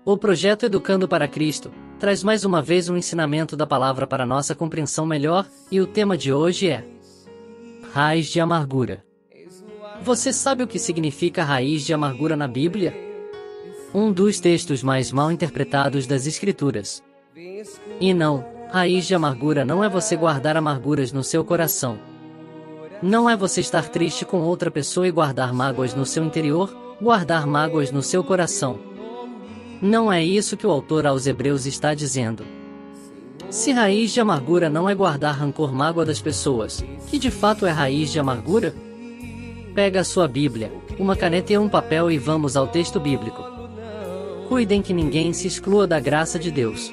O projeto Educando para Cristo traz mais uma vez um ensinamento da palavra para nossa compreensão melhor, e o tema de hoje é Raiz de Amargura. Você sabe o que significa raiz de amargura na Bíblia? Um dos textos mais mal interpretados das Escrituras. E não, raiz de amargura não é você guardar amarguras no seu coração. Não é você estar triste com outra pessoa e guardar mágoas no seu interior, guardar mágoas no seu coração. Não é isso que o autor aos Hebreus está dizendo. Se raiz de amargura não é guardar rancor, mágoa das pessoas, que de fato é raiz de amargura? Pega a sua Bíblia, uma caneta e um papel e vamos ao texto bíblico. Cuidem que ninguém se exclua da graça de Deus.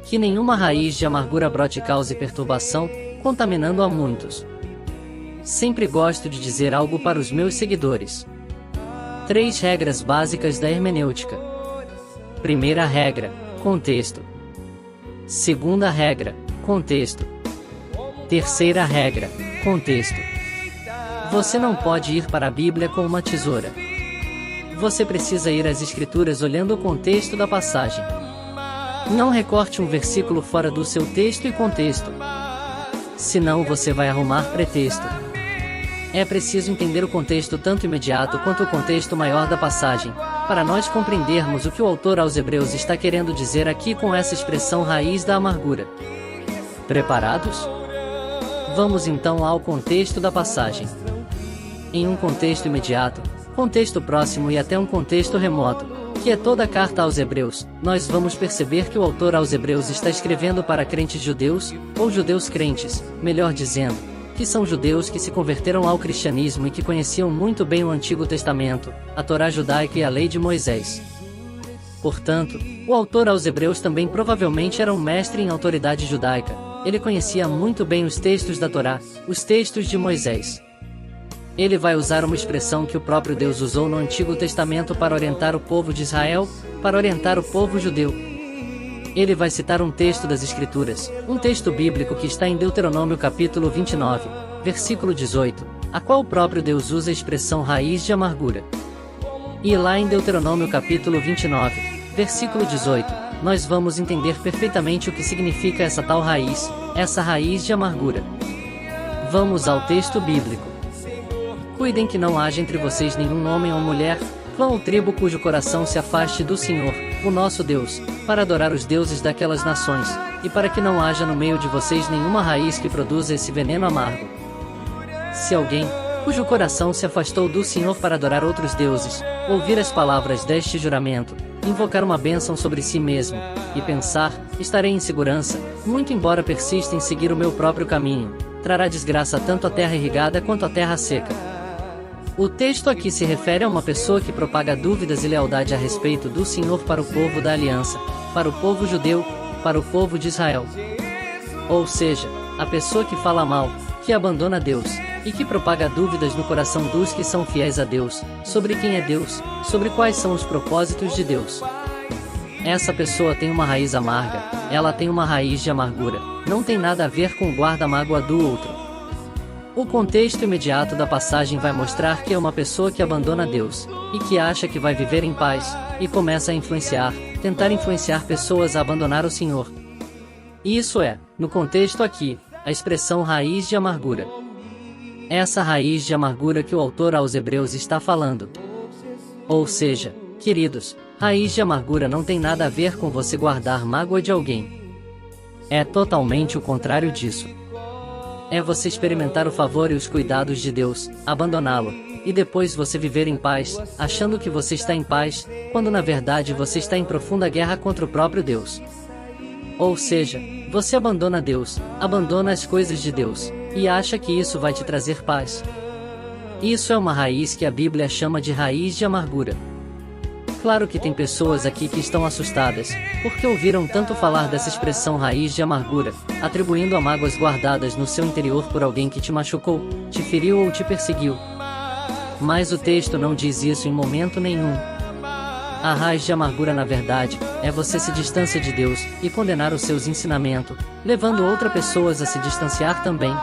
Que nenhuma raiz de amargura brote e cause perturbação, contaminando a muitos. Sempre gosto de dizer algo para os meus seguidores. 3 regras básicas da hermenêutica. Primeira regra, contexto. Segunda regra, contexto. Terceira regra, contexto. Você não pode ir para a Bíblia com uma tesoura. Você precisa ir às Escrituras olhando o contexto da passagem. Não recorte um versículo fora do seu texto e contexto. Senão você vai arrumar pretexto. É preciso entender o contexto tanto imediato quanto o contexto maior da passagem, para nós compreendermos o que o autor aos Hebreus está querendo dizer aqui com essa expressão raiz da amargura. Preparados? Vamos então ao contexto da passagem. Em um contexto imediato, contexto próximo e até um contexto remoto, que é toda a carta aos Hebreus, nós vamos perceber que o autor aos Hebreus está escrevendo para crentes judeus, ou judeus crentes, melhor dizendo, que são judeus que se converteram ao cristianismo e que conheciam muito bem o Antigo Testamento, a Torá judaica e a lei de Moisés. Portanto, o autor aos Hebreus também provavelmente era um mestre em autoridade judaica, ele conhecia muito bem os textos da Torá, os textos de Moisés. Ele vai usar uma expressão que o próprio Deus usou no Antigo Testamento para orientar o povo de Israel, para orientar o povo judeu. Ele vai citar um texto das Escrituras, um texto bíblico que está em Deuteronômio capítulo 29, versículo 18, a qual o próprio Deus usa a expressão raiz de amargura. E lá em Deuteronômio capítulo 29, versículo 18, nós vamos entender perfeitamente o que significa essa tal raiz, essa raiz de amargura. Vamos ao texto bíblico. Cuidem que não haja entre vocês nenhum homem ou mulher, clã ou tribo cujo coração se afaste do Senhor, o nosso Deus, para adorar os deuses daquelas nações, e para que não haja no meio de vocês nenhuma raiz que produza esse veneno amargo. Se alguém, cujo coração se afastou do Senhor para adorar outros deuses, ouvir as palavras deste juramento, invocar uma bênção sobre si mesmo, e pensar, estarei em segurança, muito embora persista em seguir o meu próprio caminho, trará desgraça tanto à terra irrigada quanto à terra seca. O texto aqui se refere a uma pessoa que propaga dúvidas e lealdade a respeito do Senhor para o povo da aliança, para o povo judeu, para o povo de Israel. Ou seja, a pessoa que fala mal, que abandona Deus, e que propaga dúvidas no coração dos que são fiéis a Deus, sobre quem é Deus, sobre quais são os propósitos de Deus. Essa pessoa tem uma raiz amarga, ela tem uma raiz de amargura, não tem nada a ver com o guarda-mágoa do outro. O contexto imediato da passagem vai mostrar que é uma pessoa que abandona Deus, e que acha que vai viver em paz, e começa a tentar influenciar pessoas a abandonar o Senhor. Isso é, no contexto aqui, a expressão raiz de amargura. Essa raiz de amargura que o autor aos Hebreus está falando. Ou seja, queridos, raiz de amargura não tem nada a ver com você guardar mágoa de alguém. É totalmente o contrário disso. É você experimentar o favor e os cuidados de Deus, abandoná-lo, e depois você viver em paz, achando que você está em paz, quando na verdade você está em profunda guerra contra o próprio Deus. Ou seja, você abandona Deus, abandona as coisas de Deus, e acha que isso vai te trazer paz. Isso é uma raiz que a Bíblia chama de raiz de amargura. Claro que tem pessoas aqui que estão assustadas, porque ouviram tanto falar dessa expressão raiz de amargura, atribuindo a mágoas guardadas no seu interior por alguém que te machucou, te feriu ou te perseguiu. Mas o texto não diz isso em momento nenhum. A raiz de amargura na verdade, é você se distanciar de Deus, e condenar os seus ensinamentos, levando outras pessoas a se distanciar também.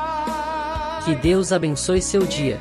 Que Deus abençoe seu dia.